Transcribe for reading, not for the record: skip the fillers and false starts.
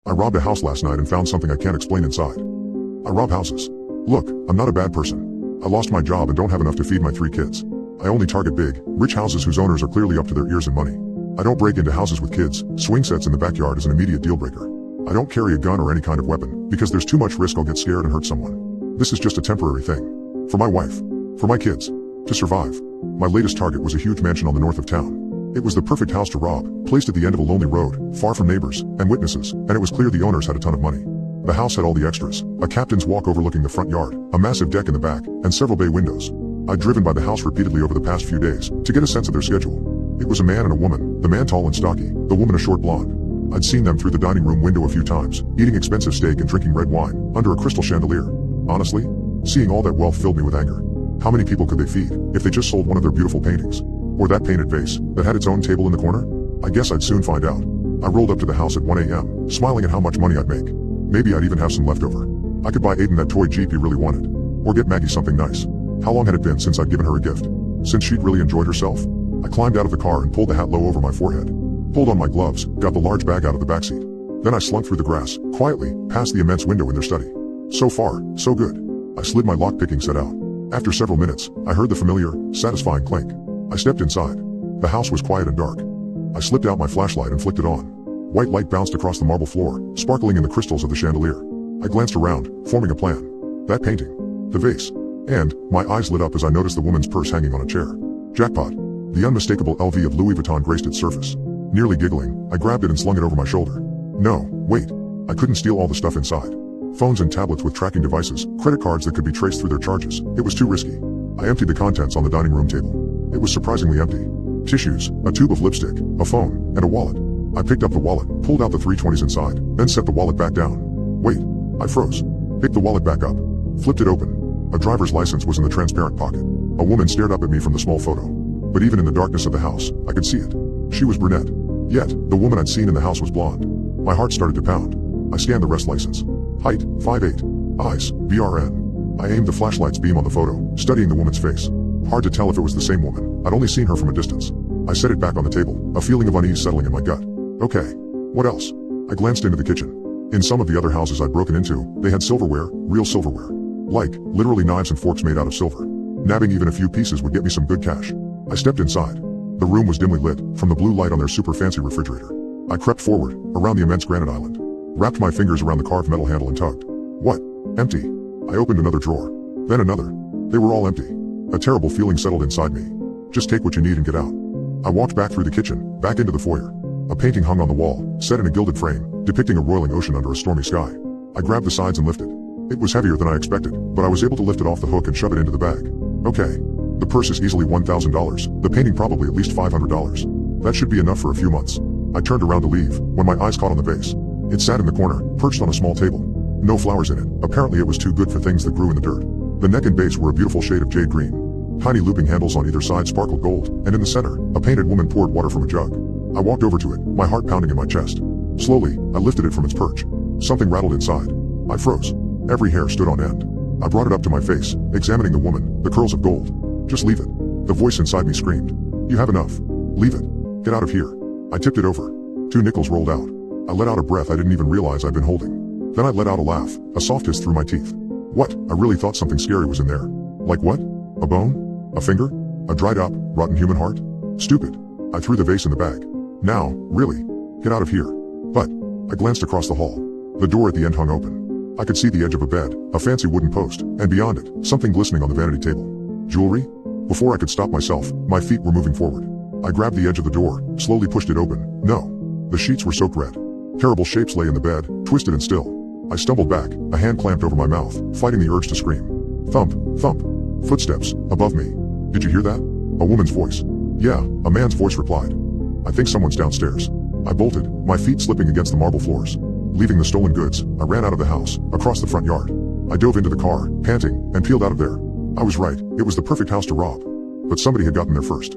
I robbed a house last night and found something I can't explain inside. I rob houses. Look, I'm not a bad person. I lost my job and don't have enough to feed my 3 kids. I only target big, rich houses whose owners are clearly up to their ears in money. I don't break into houses with kids. Swing sets in the backyard is an immediate deal breaker. I don't carry a gun or any kind of weapon, because there's too much risk I'll get scared and hurt someone. This is just a temporary thing. For my wife. For my kids. To survive. My latest target was a huge mansion on the north of town. It was the perfect house to rob, placed at the end of a lonely road, far from neighbors and witnesses, and it was clear the owners had a ton of money. The house had all the extras: a captain's walk overlooking the front yard, a massive deck in the back, and several bay windows. I'd driven by the house repeatedly over the past few days to get a sense of their schedule. It was a man and a woman, the man tall and stocky, the woman a short blonde. I'd seen them through the dining room window a few times, eating expensive steak and drinking red wine, under a crystal chandelier. Honestly, seeing all that wealth filled me with anger. How many people could they feed, if they just sold one of their beautiful paintings? Or that painted vase, that had its own table in the corner? I guess I'd soon find out. I rolled up to the house at 1 a.m., smiling at how much money I'd make. Maybe I'd even have some left over. I could buy Aiden that toy Jeep he really wanted. Or get Maggie something nice. How long had it been since I'd given her a gift? Since she'd really enjoyed herself? I climbed out of the car and pulled the hat low over my forehead. Pulled on my gloves, got the large bag out of the backseat. Then I slunk through the grass, quietly, past the immense window in their study. So far, so good. I slid my lock-picking set out. After several minutes, I heard the familiar, satisfying clink. I stepped inside. The house was quiet and dark. I slipped out my flashlight and flicked it on. White light bounced across the marble floor, sparkling in the crystals of the chandelier. I glanced around, forming a plan. That painting. The vase. And, my eyes lit up as I noticed the woman's purse hanging on a chair. Jackpot. The unmistakable LV of Louis Vuitton graced its surface. Nearly giggling, I grabbed it and slung it over my shoulder. No, wait. I couldn't steal all the stuff inside. Phones and tablets with tracking devices, credit cards that could be traced through their charges. It was too risky. I emptied the contents on the dining room table. It was surprisingly empty. Tissues, a tube of lipstick, a phone, and a wallet. I picked up the wallet, pulled out the 320s inside, then set the wallet back down. Wait. I froze. Picked the wallet back up. Flipped it open. A driver's license was in the transparent pocket. A woman stared up at me from the small photo. But even in the darkness of the house, I could see it. She was brunette. Yet, the woman I'd seen in the house was blonde. My heart started to pound. I scanned the rest license. Height, 5'8". Eyes, BRN. I aimed the flashlight's beam on the photo, studying the woman's face. Hard to tell if it was the same woman. I'd only seen her from a distance. I set it back on the table, a feeling of unease settling in my gut. Okay. What else? I glanced into the kitchen. In some of the other houses I'd broken into, they had silverware, real silverware. Like, literally knives and forks made out of silver. Nabbing even a few pieces would get me some good cash. I stepped inside. The room was dimly lit, from the blue light on their super fancy refrigerator. I crept forward, around the immense granite island. Wrapped my fingers around the carved metal handle and tugged. What? Empty. I opened another drawer. Then another. They were all empty. A terrible feeling settled inside me. Just take what you need and get out. I walked back through the kitchen, back into the foyer. A painting hung on the wall, set in a gilded frame, depicting a roiling ocean under a stormy sky. I grabbed the sides and lifted. It was heavier than I expected, but I was able to lift it off the hook and shove it into the bag. Okay. The purse is easily $1,000, the painting probably at least $500. That should be enough for a few months. I turned around to leave, when my eyes caught on the vase. It sat in the corner, perched on a small table. No flowers in it, apparently it was too good for things that grew in the dirt. The neck and base were a beautiful shade of jade green. Tiny looping handles on either side sparkled gold, and in the center, a painted woman poured water from a jug. I walked over to it, my heart pounding in my chest. Slowly, I lifted it from its perch. Something rattled inside. I froze. Every hair stood on end. I brought it up to my face, examining the woman, the curls of gold. Just leave it. The voice inside me screamed. You have enough. Leave it. Get out of here. I tipped it over. 2 nickels rolled out. I let out a breath I didn't even realize I'd been holding. Then I let out a laugh, a soft hiss through my teeth. What? I really thought something scary was in there. Like what? A bone? A finger? A dried up, rotten human heart? Stupid. I threw the vase in the bag. Now, really? Get out of here. But, I glanced across the hall. The door at the end hung open. I could see the edge of a bed, a fancy wooden post, and beyond it, something glistening on the vanity table. Jewelry? Before I could stop myself, my feet were moving forward. I grabbed the edge of the door, slowly pushed it open. No. The sheets were soaked red. Terrible shapes lay in the bed, twisted and still. I stumbled back, a hand clamped over my mouth, fighting the urge to scream. Thump, thump. Footsteps, above me. Did you hear that? A woman's voice. Yeah, a man's voice replied. I think someone's downstairs. I bolted, my feet slipping against the marble floors. Leaving the stolen goods, I ran out of the house, across the front yard. I dove into the car, panting, and peeled out of there. I was right, it was the perfect house to rob. But somebody had gotten there first.